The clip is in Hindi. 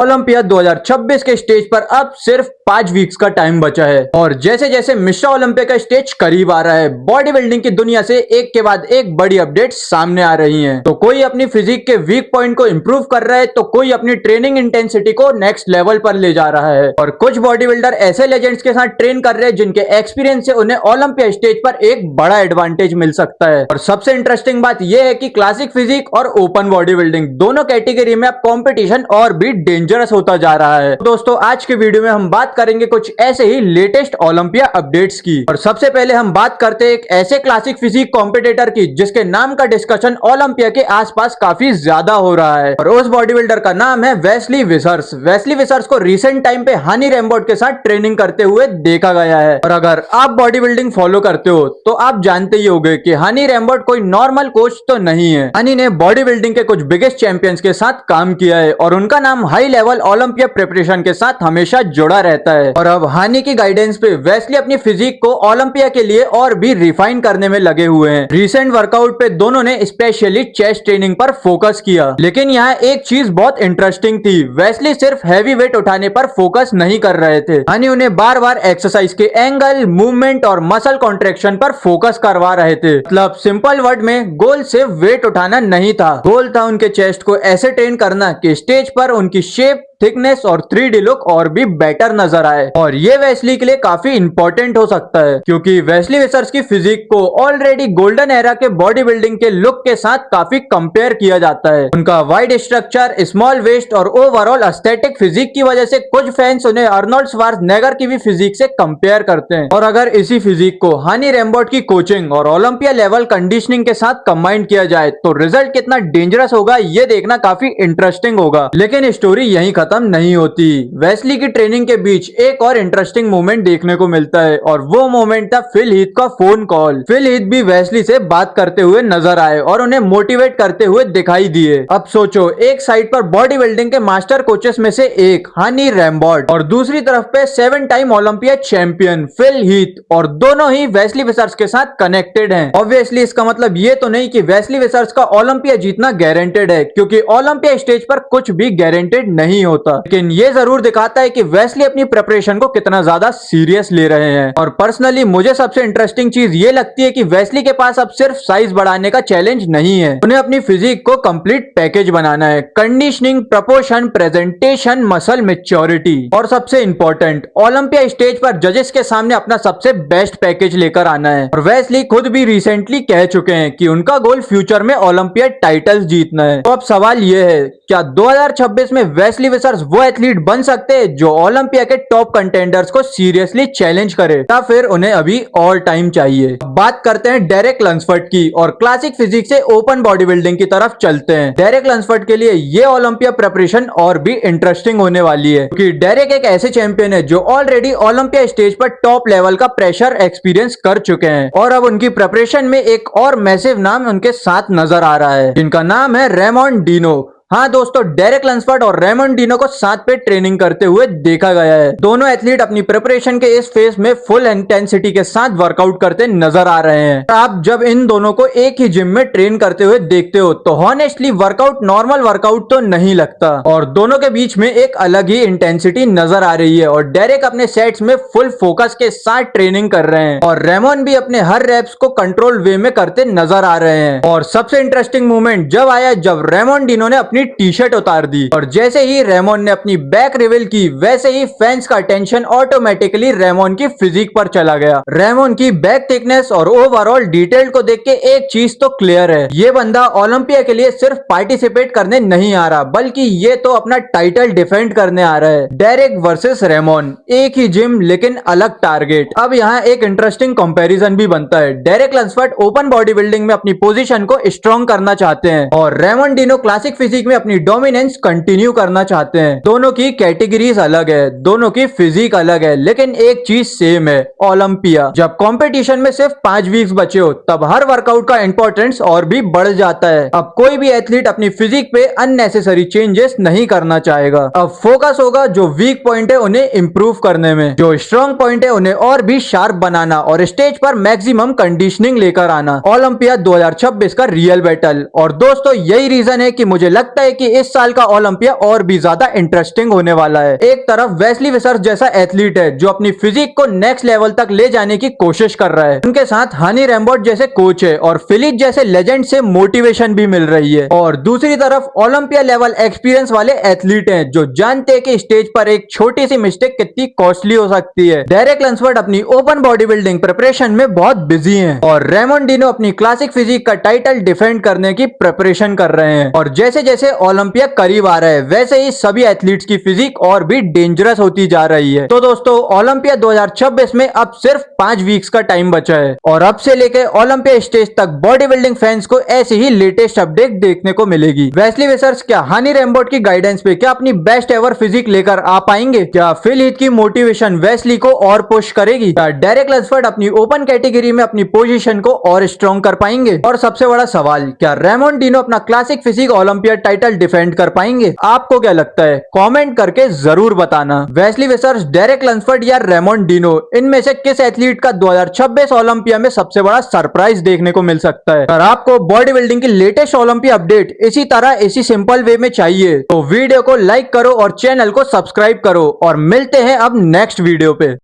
ओलंपिया 2026 के स्टेज पर अब सिर्फ 5 वीक्स का टाइम बचा है और जैसे जैसे मिश्रा ओलंपिया का स्टेज करीब आ रहा है, बॉडी बिल्डिंग की दुनिया से एक के बाद एक बड़ी अपडेट सामने आ रही हैं। तो कोई अपनी फिजिक के वीक पॉइंट को इंप्रूव कर रहा है, तो कोई अपनी ट्रेनिंग इंटेंसिटी को नेक्स्ट लेवल पर ले जा रहा है और कुछ बॉडी बिल्डर ऐसे लेजेंड्स के साथ ट्रेन कर रहे हैं जिनके एक्सपीरियंस से उन्हें ओलंपिया स्टेज पर एक बड़ा एडवांटेज मिल सकता है। और सबसे इंटरेस्टिंग बात यह है कि क्लासिक फिजिक और ओपन बॉडी बिल्डिंग दोनों कैटेगरी में अब कॉम्पिटिशन और भी डेंजरस होता जा रहा है। तो दोस्तों, आज के वीडियो में हम बात करेंगे कुछ ऐसे ही लेटेस्ट ओलंपिया अपडेट्स की। और सबसे पहले हम बात करते हैं एक ऐसे क्लासिक फिजिक कॉम्पिटिटर की जिसके नाम का डिस्कशन ओलंपिया के आसपास काफी ज्यादा हो रहा है और उस बॉडी बिल्डर का नाम है वेस्ली विसर्स। वेस्ली विसर्स को रिसेंट टाइम पे हानी रैम्बोट के साथ ट्रेनिंग करते हुए देखा गया है। और अगर आप बॉडी बिल्डिंग फॉलो करते हो तो आप जानते ही होंगे कि हानी रैम्बोट कोई नॉर्मल कोच तो नहीं है। हानी ने बॉडी बिल्डिंग के कुछ बिगेस्ट चैंपियंस के साथ काम किया है और उनका नाम हाई लेवल ओलंपिया प्रिपरेशन के साथ हमेशा जुड़ा रहता है। और अब हानी की गाइडेंस पे वेस्ली अपनी फिजिक को ओलंपिया के लिए और भी रिफाइन करने में लगे हुए हैं। रिसेंट वर्कआउट पे दोनों ने स्पेशली चेस्ट ट्रेनिंग पर फोकस किया, लेकिन यहाँ एक चीज बहुत इंटरेस्टिंग थी। वेस्ली सिर्फ हैवी वेट उठाने पर फोकस नहीं कर रहे थे, हानी उन्हें बार बार एक्सरसाइज के एंगल, मूवमेंट और मसल कॉन्ट्रेक्शन पर फोकस करवा रहे थे। मतलब सिंपल वर्ड में गोल सिर्फ वेट उठाना नहीं था, गोल था उनके चेस्ट को ऐसे ट्रेन करना कि स्टेज पर उनकी शेप, थिकनेस और 3D लुक और भी बेटर नजर आए। और ये वेस्ली के लिए काफी इंपॉर्टेंट हो सकता है क्योंकि वेस्ली विसर्स की फिजिक को ऑलरेडी गोल्डन एरा के बॉडी बिल्डिंग के लुक के साथ काफी कंपेयर किया जाता है। उनका वाइड स्ट्रक्चर, स्मॉल वेस्ट और ओवरऑल एस्थेटिक फिजिक की वजह से कुछ फैंस उन्हें अर्नोल्ड श्वार्ज़नेगर की भी फिजिक से कंपेयर करते हैं। और अगर इसी फिजिक को हानी रैम्बोट की कोचिंग और ओलंपिया लेवल कंडीशनिंग के साथ कंबाइन किया जाए तो रिजल्ट कितना डेंजरस होगा ये देखना काफी इंटरेस्टिंग होगा। लेकिन स्टोरी यहीं खत्म नहीं होती। वेस्ली की ट्रेनिंग के बीच एक और इंटरेस्टिंग मोमेंट देखने को मिलता है और वो मोमेंट था फिल हीथ का फोन कॉल। फिल हीथ भी वेस्ली से बात करते हुए नजर आए और उन्हें मोटिवेट करते हुए दिखाई दिए। अब सोचो, एक साइड पर बॉडी बिल्डिंग के मास्टर कोचेस में से एक हानी रैम्बोट और दूसरी तरफ पे 7 time Olympia champion Phil Heath, और दोनों ही वेस्ली विसर्स के साथ कनेक्टेड हैं। ऑब्वियसली इसका मतलब ये तो नहीं कि वेस्ली विसर्स का ओलंपिया जीतना गारंटेड है, क्योंकि ओलंपिया स्टेज पर कुछ भी गारंटेड नहीं होता, लेकिन ये जरूर दिखाता है कि वेस्ली अपनी प्रिपरेशन को कितना ज्यादा सीरियस ले रहे हैं। और पर्सनली मुझे सबसे इंटरेस्टिंग चीज ये लगती है कि वेस्ली के पास अब सिर्फ साइज बढ़ाने का चैलेंज नहीं है, उन्हें अपनी फिजिक को कंप्लीट पैकेज बनाना है। Conditioning, proportion, presentation, muscle maturity और सबसे इंपॉर्टेंट ओलंपिया स्टेज पर जजेस के सामने अपना सबसे बेस्ट पैकेज लेकर आना है। और वेस्ली खुद भी रिसेंटली कह चुके हैं कि उनका गोल फ्यूचर में ओलंपिया टाइटल्स जीतना है। तो अब सवाल यह है, क्या 2026 में वेस्ली विसर्स वो एथलीट बन सकते हैं जो ओलंपिया के टॉप कंटेंडर्स को सीरियसली चैलेंज करे, या फिर उन्हें अभी और टाइम चाहिए? बात करते हैं डेरेक लंसफर्ड की और क्लासिक फिजिक से ओपन बॉडी बिल्डिंग की तरफ चलते हैं। डेरेक लंसफर्ड के लिए ये ओलंपिया प्रिपरेशन और भी इंटरेस्टिंग होने वाली है क्योंकि डेरेक एक ऐसे चैंपियन है जो ऑलरेडी ओलंपिया स्टेज पर टॉप लेवल का प्रेशर एक्सपीरियंस कर चुके हैं और अब उनकी प्रिपरेशन में एक और मैसिव नाम उनके साथ नजर आ रहा है जिनका नाम है रेमोन डिनो। हाँ दोस्तों, डेरेक लंसफर्ड और रेमोन डिनो को साथ पे ट्रेनिंग करते हुए देखा गया है। दोनों एथलीट अपनी प्रिपरेशन के इस फेज में फुल इंटेंसिटी के साथ वर्कआउट करते नजर आ रहे हैं। आप जब इन दोनों को एक ही जिम में ट्रेन करते हुए देखते हो तो हॉनेस्टली वर्कआउट नॉर्मल वर्कआउट तो नहीं लगता और दोनों के बीच में एक अलग ही इंटेंसिटी नजर आ रही है। और डेरेक अपने सेट्स में फुल फोकस के साथ ट्रेनिंग कर रहे हैं और रेमोन भी अपने हर रेप्स को कंट्रोल वे में करते नजर आ रहे हैं। और सबसे इंटरेस्टिंग मोमेंट जब आया जब रेमोन डिनो ने अपनी टी शर्ट उतार दी और जैसे ही रेमोन ने अपनी बैक रिवील की वैसे ही फैंस का अटेंशन ऑटोमेटिकली रेमोन की फिजिक पर चला गया। रेमोन की बैक थिकनेस और ओवरऑल डिटेल को देख के एक चीज तो क्लियर है, ये बंदा ओलंपिया के लिए सिर्फ पार्टिसिपेट करने नहीं आ रहा बल्कि ये तो अपना टाइटल डिफेंड करने आ रहा है। डेरेक वर्सेस रेमोन, एक ही जिम लेकिन अलग टारगेट। अब यहाँ एक इंटरेस्टिंग कंपैरिजन भी बनता है। Derek Lunsford open body building में अपनी पोजीशन को स्ट्रॉन्ग करना चाहते हैं और रेमोन डिनो क्लासिक फिजिक में अपनी डोमिनेंस कंटिन्यू करना चाहते हैं। दोनों की कैटेगरीज अलग है, दोनों की फिजिक अलग है, लेकिन एक चीज सेम है, ओलंपिया। जब कंपटीशन में सिर्फ 5 वीक्स बचे हो तब हर वर्कआउट का इंपॉर्टेंस और भी बढ़ जाता है। अब कोई भी एथलीट अपनी फिजिक पे अननेसेसरी चेंजेस नहीं करना चाहेगा। अब फोकस होगा जो वीक पॉइंट है उन्हें इंप्रूव करने में, जो स्ट्रॉन्ग पॉइंट है उन्हें और भी शार्प बनाना और स्टेज पर मैक्सिमम कंडीशनिंग लेकर आना। ओलंपिया 2026 का रियल बैटल। और दोस्तों यही रीजन है कि मुझे लगता लगता है कि इस साल का ओलंपिया और भी ज्यादा इंटरेस्टिंग होने वाला है। एक तरफ वेस्ली विसर्स जैसा एथलीट है जो अपनी फिजिक को नेक्स्ट लेवल तक ले जाने की कोशिश कर रहा है, उनके साथ हानी रैम्बोट जैसे कोच है और फिलिप जैसे लेजेंड से मोटिवेशन भी मिल रही है। और दूसरी तरफ ओलंपिया लेवल एक्सपीरियंस वाले एथलीट हैं जो जानते हैं कि स्टेज पर एक छोटी सी मिस्टेक कितनी कॉस्टली हो सकती है। डेरेक लंसफोर्ड अपनी ओपन बॉडी बिल्डिंग प्रिपरेशन में बहुत बिजी हैं और रेमन डिनो अपनी क्लासिक फिजिक का टाइटल डिफेंड करने की प्रिपरेशन कर रहे हैं। और जैसे जैसे ओलंपिया करीब आ रहा है वैसे ही सभी एथलीट्स की फिजिक और भी डेंजरस होती जा रही है। तो दोस्तों ओलंपिया 2026 में अब सिर्फ 5 वीक्स का टाइम बचा है और अब से लेकर ओलंपिया स्टेज तक बॉडी बिल्डिंग फैंस को ऐसी ही लेटेस्ट अपडेट देखने को मिलेगी। वेस्ली विसर्स क्या हानी रैम्बोट की गाइडेंस पे क्या अपनी बेस्ट एवर फिजिक लेकर आ पाएंगे? क्या फिल हीथ की मोटिवेशन वेस्ली को और पुश करेगी? क्या डेरेक लंसफोर्ड अपनी ओपन कैटेगरी में अपनी पोजीशन को और स्ट्रॉन्ग कर पाएंगे? और सबसे बड़ा सवाल, क्या रेमन डिनो अपना classic physique Olympia title defend कर पाएंगे? आपको क्या लगता है? कमेंट करके जरूर बताना। वेस्ली विसर्स, डेरेक लंसफोर्ड या रेमन डिनो, इनमें से किस एथलीट का 2026 ओलंपिया में सबसे बड़ा सरप्राइज देखने को मिल सकता है? अगर आपको बॉडी बिल्डिंग की लेटेस्ट ओलंपिया अपडेट इसी तरह इसी सिंपल वे में चाहिए तो वीडियो को लाइक करो और चैनल को सब्सक्राइब करो और मिलते हैं अब नेक्स्ट वीडियो पे।